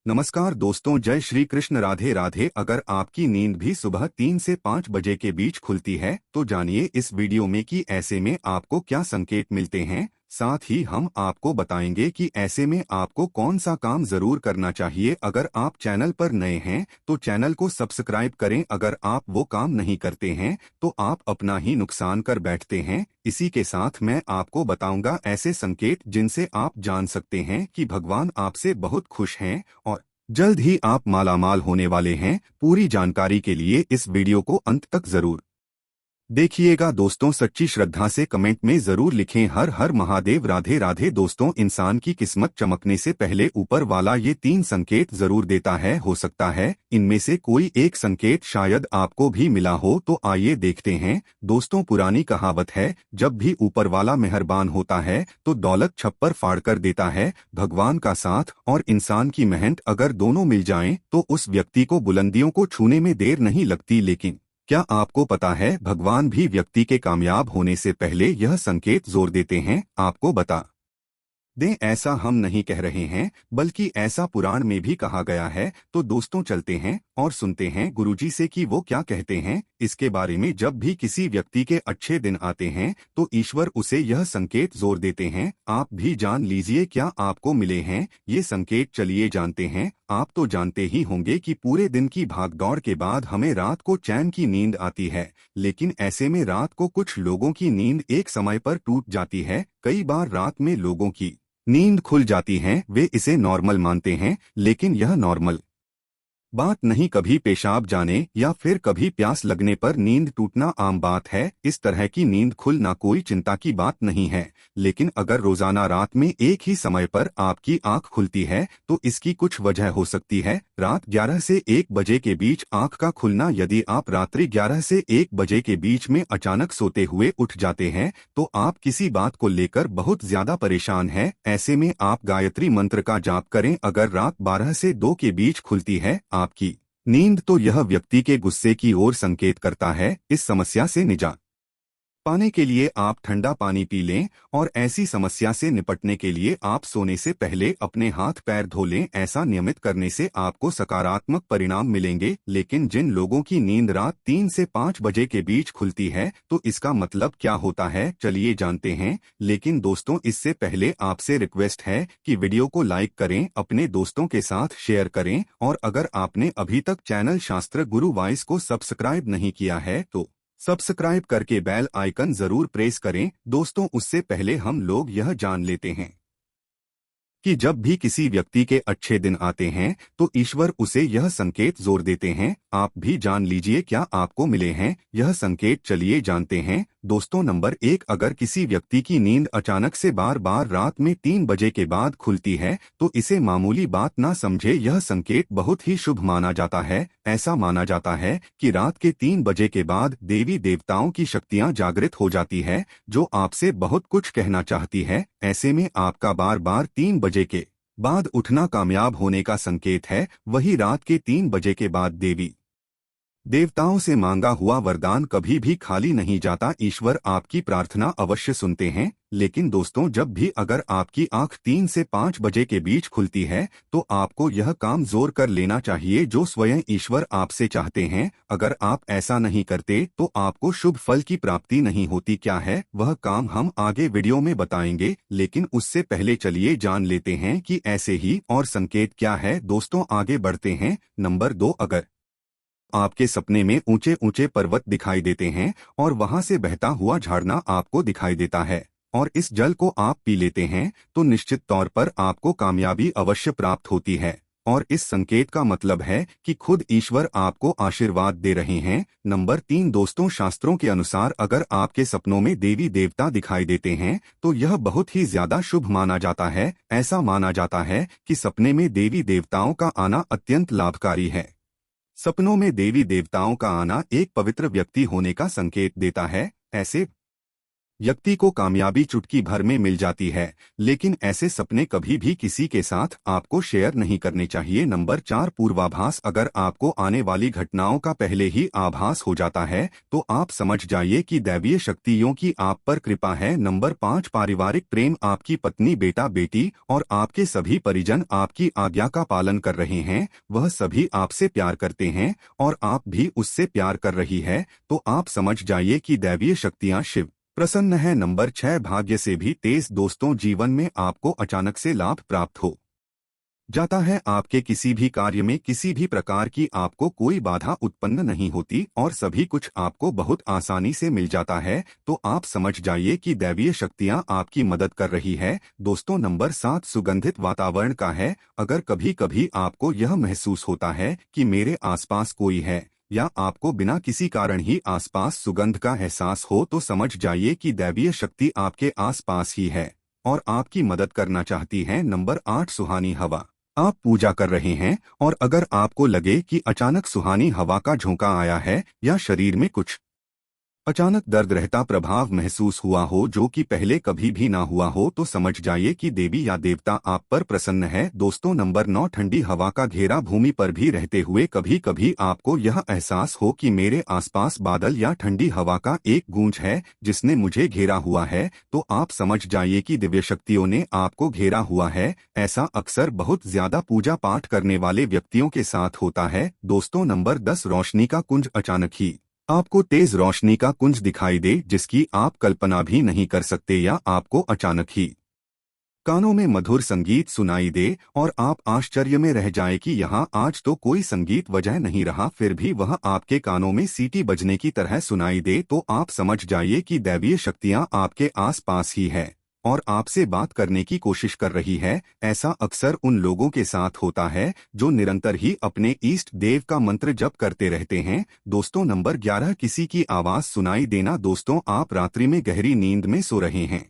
नमस्कार दोस्तों, जय श्री कृष्ण, राधे राधे। अगर आपकी नींद भी सुबह 3 से 5 बजे के बीच खुलती है तो जानिए इस वीडियो में कि ऐसे में आपको क्या संकेत मिलते हैं। साथ ही हम आपको बताएंगे कि ऐसे में आपको कौन सा काम जरूर करना चाहिए। अगर आप चैनल पर नए हैं तो चैनल को सब्सक्राइब करें। अगर आप वो काम नहीं करते हैं तो आप अपना ही नुकसान कर बैठते हैं। इसी के साथ मैं आपको बताऊंगा ऐसे संकेत जिनसे आप जान सकते हैं कि भगवान आपसे बहुत खुश हैं और जल्द ही आप मालामाल होने वाले हैं। पूरी जानकारी के लिए इस वीडियो को अंत तक जरूर देखिएगा। दोस्तों, सच्ची श्रद्धा से कमेंट में जरूर लिखें हर हर महादेव, राधे राधे। दोस्तों, इंसान की किस्मत चमकने से पहले ऊपर वाला ये 3 संकेत जरूर देता है। हो सकता है इनमें से कोई एक संकेत शायद आपको भी मिला हो, तो आइए देखते हैं। दोस्तों, पुरानी कहावत है, जब भी ऊपर वाला मेहरबान होता है तो दौलत छप्पर फाड़ कर देता है। भगवान का साथ और इंसान की मेहनत अगर दोनों मिल जाएं तो उस व्यक्ति को बुलंदियों को छूने में देर नहीं लगती। लेकिन क्या आपको पता है, भगवान भी व्यक्ति के कामयाब होने से पहले यह संकेत जोर देते हैं। आपको बता दें, ऐसा हम नहीं कह रहे हैं बल्कि ऐसा पुराण में भी कहा गया है। तो दोस्तों, चलते हैं और सुनते हैं गुरुजी से कि वो क्या कहते हैं इसके बारे में। जब भी किसी व्यक्ति के अच्छे दिन आते हैं तो ईश्वर उसे यह संकेत जोर देते हैं। आप भी जान लीजिए क्या आपको मिले हैं ये संकेत। चलिए जानते हैं। आप तो जानते ही होंगे कि पूरे दिन की भागदौड़ के बाद हमें रात को चैन की नींद आती है, लेकिन ऐसे में रात को कुछ लोगों की नींद एक समय पर टूट जाती है। कई बार रात में लोगों की नींद खुल जाती है, वे इसे नॉर्मल मानते हैं, लेकिन यह नॉर्मल बात नहीं। कभी पेशाब जाने या फिर कभी प्यास लगने पर नींद टूटना आम बात है। इस तरह की नींद खुलना कोई चिंता की बात नहीं है। लेकिन अगर रोजाना रात में एक ही समय पर आपकी आंख खुलती है तो इसकी कुछ वजह हो सकती है। रात 11 से 1 बजे के बीच आंख का खुलना। यदि आप रात्रि 11 से 1 बजे के बीच में अचानक सोते हुए उठ जाते हैं तो आप किसी बात को लेकर बहुत ज्यादा परेशान हैं। ऐसे में आप गायत्री मंत्र का जाप करें। अगर रात 12 से 2 के बीच खुलती है आपकी नींद तो यह व्यक्ति के गुस्से की ओर संकेत करता है। इस समस्या से निजात पाने के लिए आप ठंडा पानी पी लें और ऐसी समस्या से निपटने के लिए आप सोने से पहले अपने हाथ पैर धो लें। ऐसा नियमित करने से आपको सकारात्मक परिणाम मिलेंगे। लेकिन जिन लोगों की नींद रात 3 से 5 बजे के बीच खुलती है तो इसका मतलब क्या होता है, चलिए जानते हैं। लेकिन दोस्तों, इससे पहले आपसे रिक्वेस्ट है कि वीडियो को लाइक करें, अपने दोस्तों के साथ शेयर करें और अगर आपने अभी तक चैनल शास्त्र गुरु वॉइस को सब्सक्राइब नहीं किया है तो सब्सक्राइब करके बेल आइकन जरूर प्रेस करें। दोस्तों, उससे पहले हम लोग यह जान लेते हैं कि जब भी किसी व्यक्ति के अच्छे दिन आते हैं तो ईश्वर उसे यह संकेत जोर देते हैं। आप भी जान लीजिए क्या आपको मिले हैं यह संकेत। चलिए जानते हैं। दोस्तों, नंबर 1, अगर किसी व्यक्ति की नींद अचानक से बार बार रात में 3 बजे के बाद खुलती है तो इसे मामूली बात ना समझे। यह संकेत बहुत ही शुभ माना जाता है। ऐसा माना जाता है कि रात के 3 बजे के बाद देवी देवताओं की शक्तियां जागृत हो जाती है जो आपसे बहुत कुछ कहना चाहती है। ऐसे में आपका बार बार 3 बजे के बाद उठना कामयाब होने का संकेत है। वही रात के 3 बजे के बाद देवी देवताओं से मांगा हुआ वरदान कभी भी खाली नहीं जाता। ईश्वर आपकी प्रार्थना अवश्य सुनते हैं। लेकिन दोस्तों, जब भी अगर आपकी आंख 3 से 5 बजे के बीच खुलती है तो आपको यह काम जोर कर लेना चाहिए जो स्वयं ईश्वर आपसे चाहते हैं। अगर आप ऐसा नहीं करते तो आपको शुभ फल की प्राप्ति नहीं होती। क्या है वह काम हम आगे वीडियो में बताएंगे, लेकिन उससे पहले चलिए जान लेते हैं कि ऐसे ही और संकेत क्या है। दोस्तों, आगे बढ़ते हैं। नंबर 2, अगर आपके सपने में ऊंचे ऊंचे पर्वत दिखाई देते हैं और वहां से बहता हुआ झरना आपको दिखाई देता है और इस जल को आप पी लेते हैं तो निश्चित तौर पर आपको कामयाबी अवश्य प्राप्त होती है। और इस संकेत का मतलब है कि खुद ईश्वर आपको आशीर्वाद दे रहे हैं। नंबर 3, दोस्तों, शास्त्रों के अनुसार अगर आपके सपनों में देवी देवता दिखाई देते हैं तो यह बहुत ही ज्यादा शुभ माना जाता है। ऐसा माना जाता है कि सपने में देवी देवताओं का आना अत्यंत लाभकारी है। सपनों में देवी देवताओं का आना एक पवित्र व्यक्ति होने का संकेत देता है। ऐसे व्यक्ति को कामयाबी चुटकी भर में मिल जाती है, लेकिन ऐसे सपने कभी भी किसी के साथ आपको शेयर नहीं करने चाहिए। नंबर 4, पूर्वाभास। अगर आपको आने वाली घटनाओं का पहले ही आभास हो जाता है तो आप समझ जाइए कि दैवीय शक्तियों की आप पर कृपा है। नंबर 5, पारिवारिक प्रेम। आपकी पत्नी, बेटा, बेटी और आपके सभी परिजन आपकी आज्ञा का पालन कर रहे हैं। वह सभी आपसे प्यार करते हैं और आप भी उससे प्यार कर रही है, तो आप समझ जाइए कि दैवीय शक्तियां शिव प्रसन्न है। नंबर 6, भाग्य से भी तेज। दोस्तों, जीवन में आपको अचानक से लाभ प्राप्त हो जाता है। आपके किसी भी कार्य में किसी भी प्रकार की आपको कोई बाधा उत्पन्न नहीं होती और सभी कुछ आपको बहुत आसानी से मिल जाता है, तो आप समझ जाइए कि दैवीय शक्तियां आपकी मदद कर रही है। दोस्तों, नंबर 7, सुगंधित वातावरण का है। अगर कभी कभी आपको यह महसूस होता है कि मेरे आसपास कोई है या आपको बिना किसी कारण ही आसपास सुगंध का एहसास हो, तो समझ जाइए कि दैवीय शक्ति आपके आसपास ही है और आपकी मदद करना चाहती है। नंबर 8, सुहानी हवा। आप पूजा कर रहे हैं और अगर आपको लगे कि अचानक सुहानी हवा का झोंका आया है या शरीर में कुछ अचानक दर्द रहता प्रभाव महसूस हुआ हो जो कि पहले कभी भी ना हुआ हो, तो समझ जाइए कि देवी या देवता आप पर प्रसन्न है। दोस्तों, नंबर 9, ठंडी हवा का घेरा। भूमि पर भी रहते हुए कभी कभी आपको यह एहसास हो कि मेरे आसपास बादल या ठंडी हवा का एक गूंज है जिसने मुझे घेरा हुआ है, तो आप समझ जाइए कि दिव्य शक्तियों ने आपको घेरा हुआ है। ऐसा अक्सर बहुत ज्यादा पूजा पाठ करने वाले व्यक्तियों के साथ होता है। दोस्तों, नंबर 10, रोशनी का कुंज। अचानक ही आपको तेज रोशनी का कुंज दिखाई दे जिसकी आप कल्पना भी नहीं कर सकते, या आपको अचानक ही कानों में मधुर संगीत सुनाई दे और आप आश्चर्य में रह जाए कि यहाँ आज तो कोई संगीत वजह नहीं रहा, फिर भी वह आपके कानों में सीटी बजने की तरह सुनाई दे, तो आप समझ जाइए कि दैवीय शक्तियाँ आपके आसपास ही है और आपसे बात करने की कोशिश कर रही है। ऐसा अक्सर उन लोगों के साथ होता है जो निरंतर ही अपने इष्ट देव का मंत्र जप करते रहते हैं। दोस्तों, नंबर 11, किसी की आवाज सुनाई देना। दोस्तों, आप रात्रि में गहरी नींद में सो रहे हैं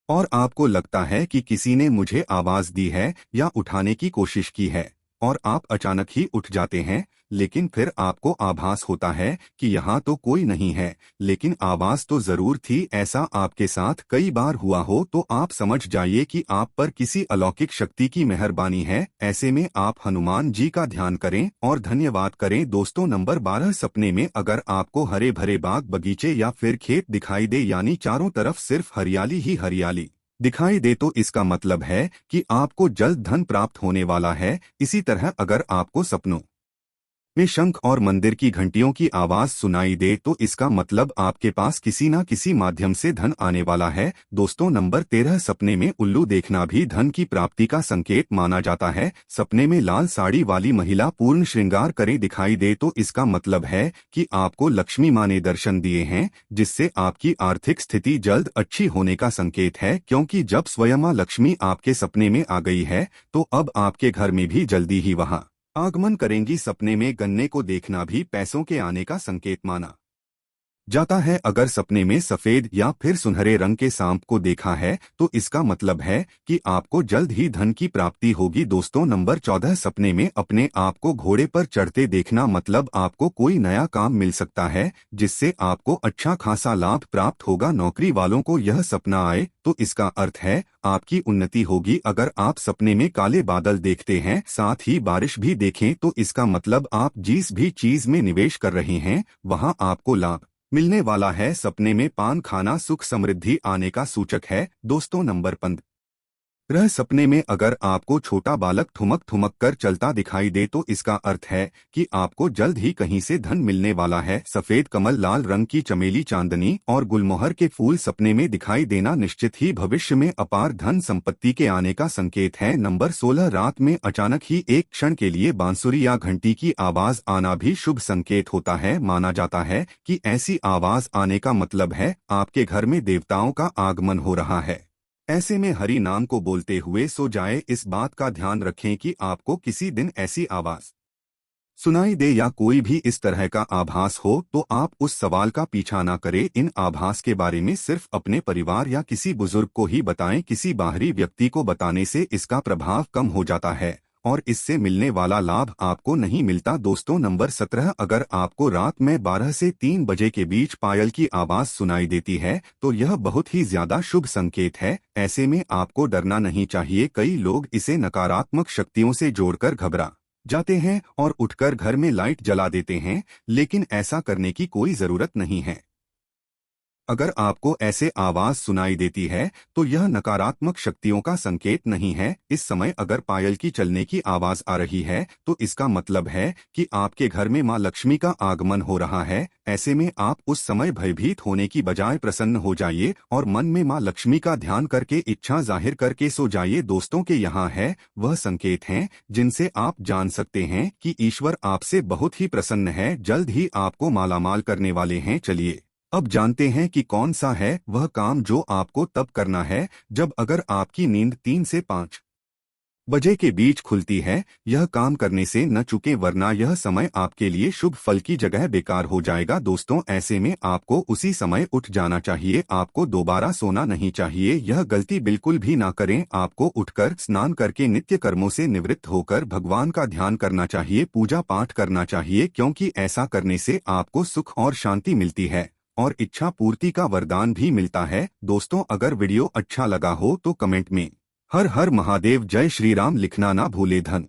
और आपको लगता है कि किसी ने मुझे आवाज दी है या उठाने की कोशिश की है और आप अचानक ही उठ जाते हैं, लेकिन फिर आपको आभास होता है कि यहाँ तो कोई नहीं है, लेकिन आवाज तो जरूर थी। ऐसा आपके साथ कई बार हुआ हो तो आप समझ जाइए कि आप पर किसी अलौकिक शक्ति की मेहरबानी है। ऐसे में आप हनुमान जी का ध्यान करें और धन्यवाद करें। दोस्तों, नंबर 12, सपने में अगर आपको हरे भरे बाग, बगीचे या फिर खेत दिखाई दे, यानी चारों तरफ सिर्फ हरियाली ही हरियाली दिखाई दे, तो इसका मतलब है कि आपको जल्द धन प्राप्त होने वाला है। इसी तरह अगर आपको सपनों में शंख और मंदिर की घंटियों की आवाज सुनाई दे तो इसका मतलब आपके पास किसी न किसी माध्यम से धन आने वाला है। दोस्तों, नंबर 13, सपने में उल्लू देखना भी धन की प्राप्ति का संकेत माना जाता है। सपने में लाल साड़ी वाली महिला पूर्ण श्रृंगार करे दिखाई दे तो इसका मतलब है कि आपको लक्ष्मी माँ ने दर्शन दिए हैं, जिससे आपकी आर्थिक स्थिति जल्द अच्छी होने का संकेत है, क्योंकि जब स्वयं माँ लक्ष्मी आपके सपने में आ गई है तो अब आपके घर में भी जल्दी ही वहां आगमन करेंगी। सपने में गन्ने को देखना भी पैसों के आने का संकेत माना जाता है। अगर सपने में सफेद या फिर सुनहरे रंग के सांप को देखा है तो इसका मतलब है कि आपको जल्द ही धन की प्राप्ति होगी। दोस्तों, नंबर 14, सपने में अपने आप को घोड़े पर चढ़ते देखना, मतलब आपको कोई नया काम मिल सकता है जिससे आपको अच्छा खासा लाभ प्राप्त होगा। नौकरी वालों को यह सपना आए तो इसका अर्थ है आपकी उन्नति होगी। अगर आप सपने में काले बादल देखते हैं, साथ ही बारिश भी देखें, तो इसका मतलब आप जिस भी चीज में निवेश कर रहे हैं वहां आपको लाभ मिलने वाला है। सपने में पान खाना सुख समृद्धि आने का सूचक है। दोस्तों, नंबर 15, सपने में अगर आपको छोटा बालक ठुमक ठुमक कर चलता दिखाई दे तो इसका अर्थ है कि आपको जल्द ही कहीं से धन मिलने वाला है। सफेद कमल, लाल रंग की चमेली, चांदनी और गुलमोहर के फूल सपने में दिखाई देना निश्चित ही भविष्य में अपार धन संपत्ति के आने का संकेत है। नंबर 16, रात में अचानक ही एक क्षण के लिए बांसुरी या घंटी की आवाज आना भी शुभ संकेत होता है। माना जाता है कि ऐसी आवाज आने का मतलब है आपके घर में देवताओं का आगमन हो रहा है। ऐसे में हरि नाम को बोलते हुए सो जाए। इस बात का ध्यान रखें कि आपको किसी दिन ऐसी आवाज सुनाई दे या कोई भी इस तरह का आभास हो तो आप उस सवाल का पीछा ना करें। इन आभास के बारे में सिर्फ अपने परिवार या किसी बुजुर्ग को ही बताएं। किसी बाहरी व्यक्ति को बताने से इसका प्रभाव कम हो जाता है और इससे मिलने वाला लाभ आपको नहीं मिलता। दोस्तों नंबर 17, अगर आपको रात में 12 से 3 बजे के बीच पायल की आवाज सुनाई देती है तो यह बहुत ही ज्यादा शुभ संकेत है। ऐसे में आपको डरना नहीं चाहिए। कई लोग इसे नकारात्मक शक्तियों से जोड़कर घबरा जाते हैं और उठकर घर में लाइट जला देते हैं, लेकिन ऐसा करने की कोई जरूरत नहीं है। अगर आपको ऐसे आवाज सुनाई देती है तो यह नकारात्मक शक्तियों का संकेत नहीं है। इस समय अगर पायल की चलने की आवाज आ रही है तो इसका मतलब है कि आपके घर में मां लक्ष्मी का आगमन हो रहा है। ऐसे में आप उस समय भयभीत होने की बजाय प्रसन्न हो जाइए और मन में मां लक्ष्मी का ध्यान करके इच्छा जाहिर करके सो जाइए। दोस्तों के यहाँ है वह संकेत हैं जिनसे आप जान सकते हैं कि ईश्वर आपसे बहुत ही प्रसन्न है, जल्द ही आपको मालामाल करने वाले हैं। चलिए अब जानते हैं कि कौन सा है वह काम जो आपको तब करना है जब अगर आपकी नींद 3 से 5 बजे के बीच खुलती है। यह काम करने से न चूकें वरना यह समय आपके लिए शुभ फल की जगह बेकार हो जाएगा। दोस्तों ऐसे में आपको उसी समय उठ जाना चाहिए, आपको दोबारा सोना नहीं चाहिए। यह गलती बिल्कुल भी ना करें। आपको उठकर स्नान करके नित्य कर्मों से निवृत्त होकर भगवान का ध्यान करना चाहिए, पूजा पाठ करना चाहिए, क्योंकि ऐसा करने से आपको सुख और शांति मिलती है और इच्छा पूर्ति का वरदान भी मिलता है। दोस्तों अगर वीडियो अच्छा लगा हो तो कमेंट में हर हर महादेव जय श्री राम लिखना ना भूले। धन